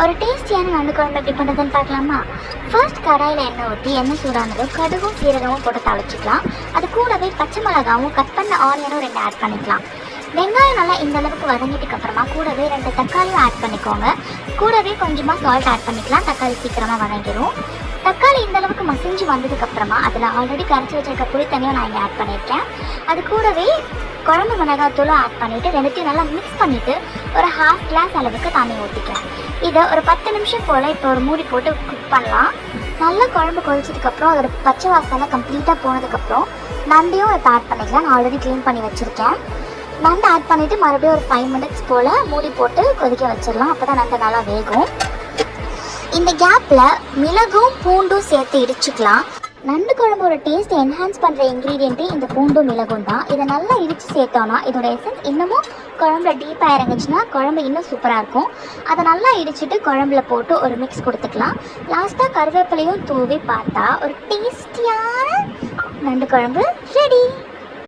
ஒரு டேஸ்டியான நண்டு குழம்பு எப்படி பண்ணுறதுன்னு பார்க்கலாமா? ஃபர்ஸ்ட் கடாயில் எண்ணெய் ஊற்றி எண்ணெய் சூடானதும் கடுகும் சீரகமும் போட்டு தாளிச்சிக்கலாம். அது கூடவே பச்சை மிளகாவும் கட் பண்ண ஆனியனும் 2 ஆட் பண்ணிக்கலாம். வெங்காயம் நல்லா இந்த அளவுக்கு வதங்கிட்டுக்கு அப்புறமா கூடவே 2 தக்காளியும் ஆட் பண்ணிக்கோங்க. கூடவே கொஞ்சமாக சால்ட் ஆட் பண்ணிக்கலாம். தக்காளி சீக்கிரமாக வதங்கிடும். தக்காளி இந்த அளவுக்கு மசிஞ்சு வந்ததுக்கப்புறமா அதில் ஆல்ரெடி கரைச்சி வச்சிருக்க புளி தண்ணியும் நான் இங்கே ஆட் பண்ணியிருக்கேன். அது கூடவே குழம்பு மிளகாத்தூளும் ஆட் பண்ணிவிட்டு ரெண்டுத்தையும் நல்லா மிக்ஸ் பண்ணிவிட்டு ஒரு 1/2 கிளாஸ் அளவுக்கு தண்ணி ஊற்றிக்கலாம். இதை ஒரு 10 நிமிஷம் போல் இப்போ ஒரு மூடி போட்டு குக் பண்ணலாம். நல்லா குழம்பு கொதிச்சதுக்கப்புறம் அதோட பச்சை வாசனை கம்ப்ளீட்டாக போனதுக்கப்புறம் நண்டையும் இப்போ ஆட் பண்ணிக்கலாம். நான் ஆல்ரெடி க்ளீன் பண்ணி வச்சுருக்கேன். நண்டு ஆட் பண்ணிவிட்டு மறுபடியும் ஒரு 5 மினிட்ஸ் போல் மூடி போட்டு கொதிக்க வச்சிடலாம். அப்போ தான் நண்டு நல்லா வேகும். இந்த கேப்பில் மிளகும் பூண்டும் சேர்த்து இடிச்சுக்கலாம். நண்டு குழம்போட டேஸ்ட்டை என்ஹான்ஸ் பண்ணுற இன்க்ரீடியண்ட்டு இந்த பூண்டும் மிளகும் தான். இதை நல்லா இடித்து சேர்த்தோன்னா இதோட எசன்ஸ் இன்னமும் குழம்புல டீப்பாக இறங்குச்சுன்னா குழம்பு இன்னும் சூப்பராக இருக்கும். அதை நல்லா இடிச்சிட்டு குழம்புல போட்டு ஒரு மிக்ஸ் கொடுத்துக்கலாம். லாஸ்ட்டாக கருவேப்பிலையும் தூவி பார்த்தா ஒரு டேஸ்டியான நண்டு குழம்பு